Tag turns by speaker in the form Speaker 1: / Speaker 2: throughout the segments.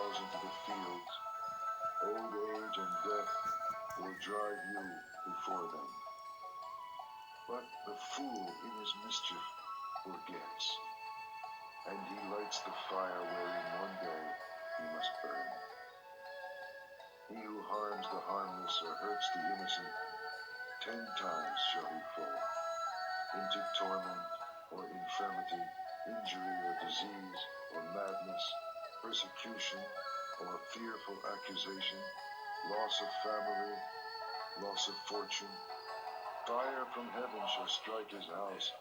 Speaker 1: plows into the fields, old age and death will drive you before them. But the fool in his mischief forgets, and he lights the fire wherein one day he must burn. He who harms the harmless or hurts the innocent, 10 times shall he fall, into torment or infirmity, injury or disease or madness, persecution or fearful accusation, loss of family, loss of fortune. Fire from heaven shall strike his house,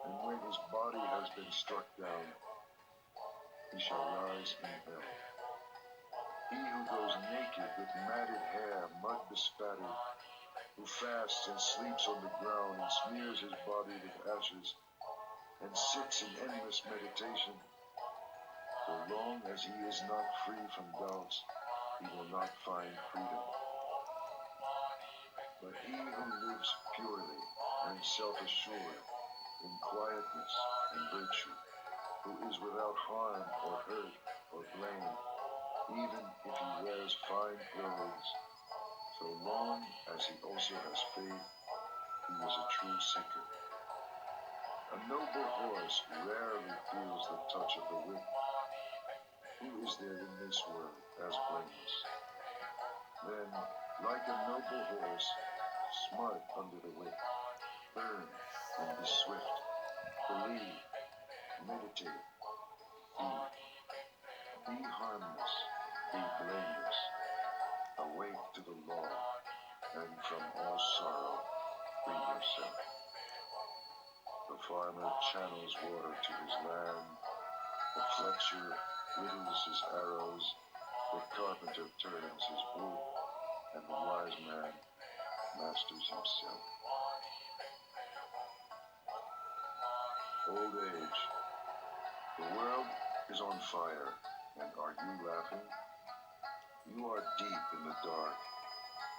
Speaker 1: and when his body has been struck down, he shall rise in hell. He who goes naked with matted hair, mud bespattered, who fasts and sleeps on the ground and smears his body with ashes, and sits in endless meditation, so long as he is not free from doubts, he will not find freedom. But he who lives purely and self-assured, in quietness and virtue, who is without harm or hurt or blame, even if he wears fine clothes, so long as he also has faith, he is a true seeker. A noble horse rarely feels the touch of the whip. Who is there in this world as blameless? Then, like a noble horse, smart under the whip, burn and be swift, believe, meditate, be harmless, be blameless, awake to the law, and from all sorrow free yourself. The farmer channels water to his land, the fletcher whittles his arrows, the carpenter turns his wood, and the wise man masters himself. Old age. The world is on fire, and are you laughing? You are deep in the dark.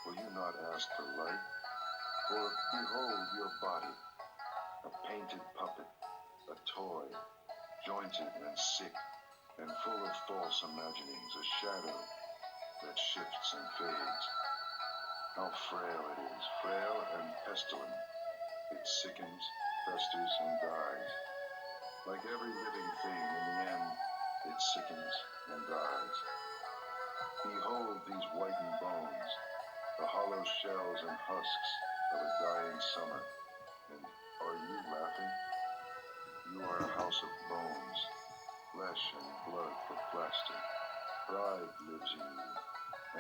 Speaker 1: Will you not ask for light? For behold your body, a painted puppet, a toy, jointed and sick, and full of false imaginings, a shadow that shifts and fades. How frail it is, frail and pestilent. It sickens, festers, and dies. Like every living thing, in the end, it sickens and dies. Behold these whitened bones, the hollow shells and husks of a dying summer. And are you laughing? You are a house of bones, flesh and blood for plaster. Pride lives in you,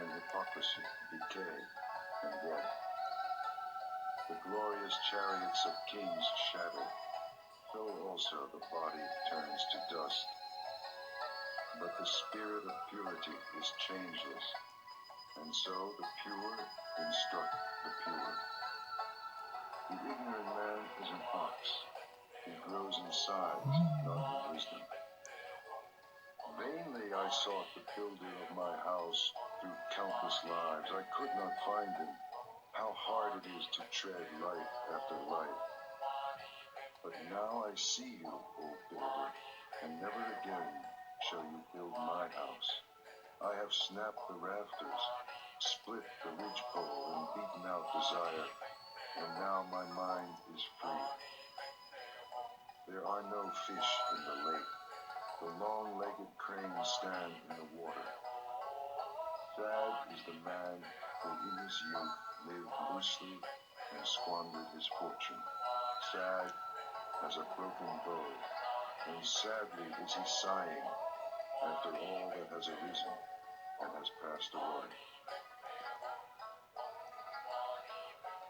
Speaker 1: and hypocrisy, decay, and death. The glorious chariots of kings shatter, so also the body turns to dust. But the spirit of purity is changeless, and so the pure instruct the pure. The ignorant man is an ox. He grows in size, not in wisdom. Vainly I sought the builder of my house through countless lives. I could not find him. How hard it is to tread life after life. But now I see you, O builder, and never again shall you build my house. I have snapped the rafters, split the ridgepole, and beaten out desire, and now my mind is free. There are no fish in the lake. The long-legged cranes stand in the water. Sad is the man who in his youth lived loosely and squandered his fortune. Sad as a broken bow, and sadly is he sighing after all that has arisen and has passed away.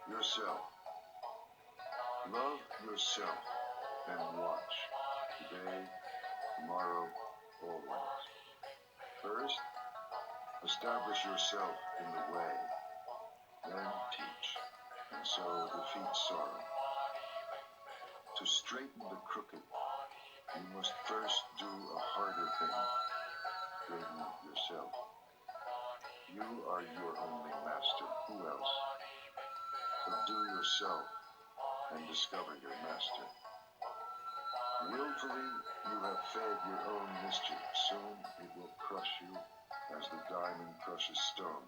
Speaker 1: Yourself. Love yourself and watch, today, tomorrow, always. First, establish yourself in the way, then teach, and so defeat sorrow. To straighten the crooked, you must first do a harder thing, straighten yourself. You are your only master. Who else? Subdue yourself and discover your master. Willfully you have fed your own mischief. Soon it will crush you as the diamond crushes stone.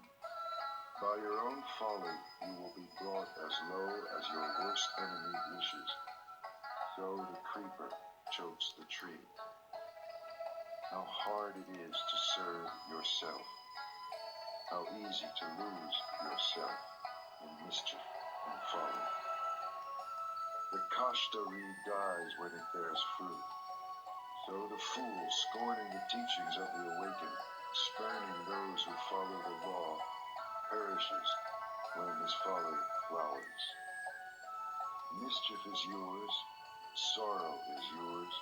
Speaker 1: By your own folly, you will be brought as low as your worst enemy wishes. So the creeper chokes the tree. How hard it is to serve yourself. How easy to lose yourself in mischief and folly. The kashta reed dies when it bears fruit. So the fool, scorning the teachings of the awakened, spurning those who follow the law, perishes when his folly flowers. Mischief is yours, sorrow is yours,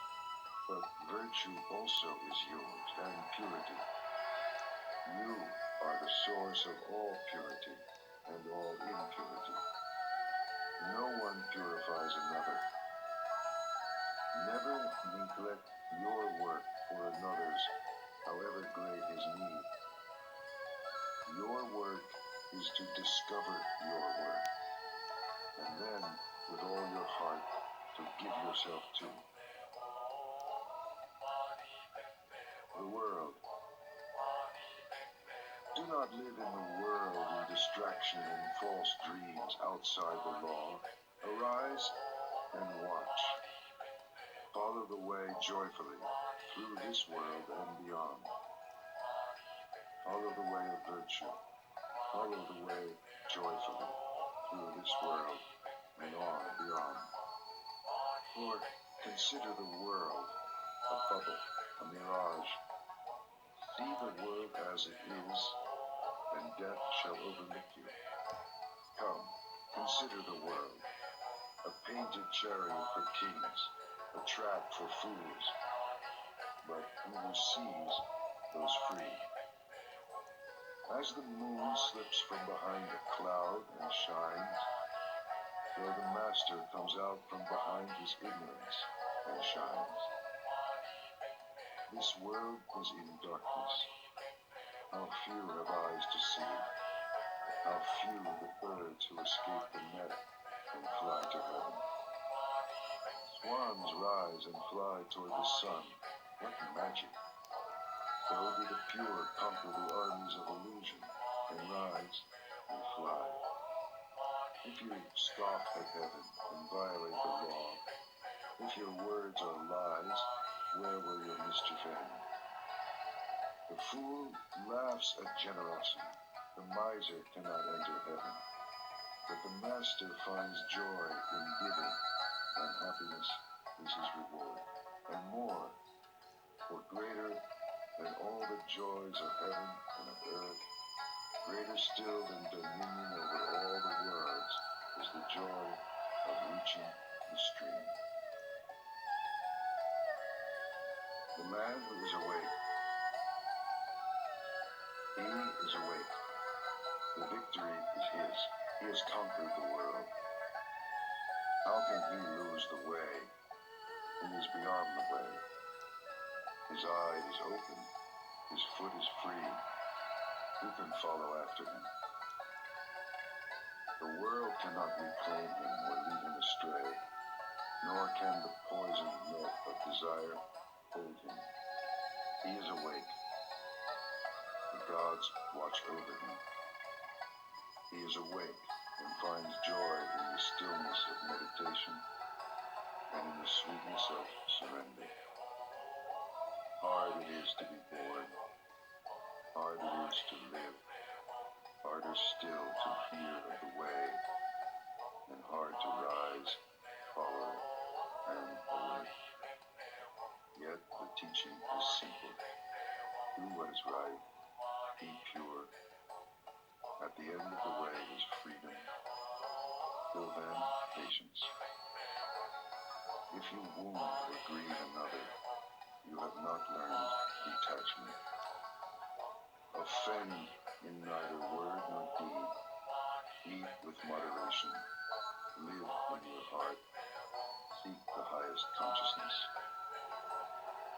Speaker 1: but virtue also is yours, and purity. You are the source of all purity and all impurity. No one purifies another. Never neglect your work for another's, however great his need. Your work is to discover your work, and then, with all your heart, to give yourself to the world. Do not live in the world in distraction and false dreams outside the law. Arise and watch. Follow the way joyfully through this world and beyond. Follow the way of virtue. Follow the way joyfully through this world and on beyond. For consider the world a bubble, a mirage. See the world as it is, and death shall overlook you. Come, consider the world, a painted chariot for kings, a trap for fools, but he who sees goes free. As the moon slips from behind a cloud and shines, so the master comes out from behind his ignorance and shines. This world is in darkness. How few have eyes to see. How few the birds who escape the net and fly to heaven. Swans rise and fly toward the sun. What magic! So do the pure conquer the armies of illusion and rise and fly. If you scoff at heaven and violate the law, if your words are lies, where will your mischief end? The fool laughs at generosity. The miser cannot enter heaven. But the master finds joy in giving, and happiness is his reward. And more, for greater than all the joys of heaven and of earth, greater still than dominion over all the worlds, is the joy of reaching the stream. The man who is awake, he is awake. The victory is his. He has conquered the world. How can he lose the way? He is beyond the way. His eye is open. His foot is free. Who can follow after him? The world cannot reclaim him or lead him astray, nor can the poisoned net of desire hold him. He is awake. The gods watch over him. He is awake and finds joy in the stillness of meditation and in the sweetness of surrender. Hard it is to be born. Hard it is to live. Harder still to hear of the way, and hard to rise, follow, and awake. Yet the teaching is simple. Do what is right. Be pure. At the end of the way is freedom. Till then, patience. If you wound or grieve another, you have not learned detachment. Offend in neither word nor deed. Eat with moderation. Live in your heart. Seek the highest consciousness.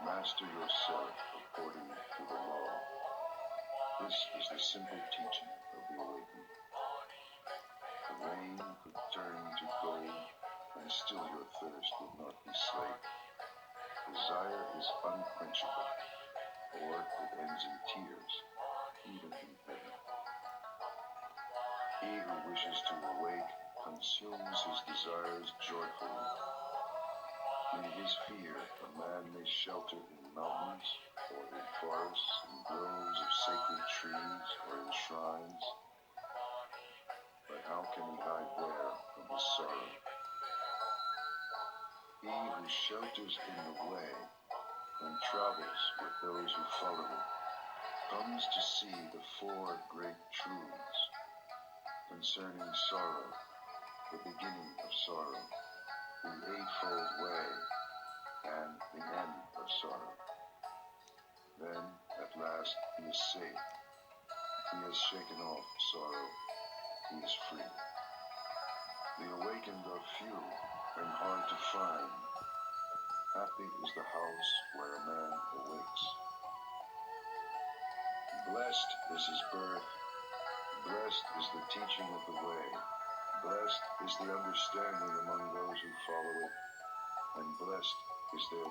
Speaker 1: Master yourself according to the law. This is the simple teaching of the awakened. The rain could turn to gold, and still your thirst would not be slaked. Desire is unquenchable, or it ends in tears. He who wishes to awake consumes his desires joyfully. In his fear, a man may shelter in mountains, or in forests, in groves of sacred trees, or in shrines. But how can he hide there from his sorrow? He who shelters in the way and travels with those who follow it comes to see the four great truths concerning sorrow, the beginning of sorrow, the eightfold way, and the end of sorrow. Then, at last, he is safe. He has shaken off sorrow. He is free. The awakened are few and hard to find. Happy is the house where a man awakes. Blessed is his birth. Blessed is the teaching of the way. Blessed is the understanding among those who follow it. And blessed is their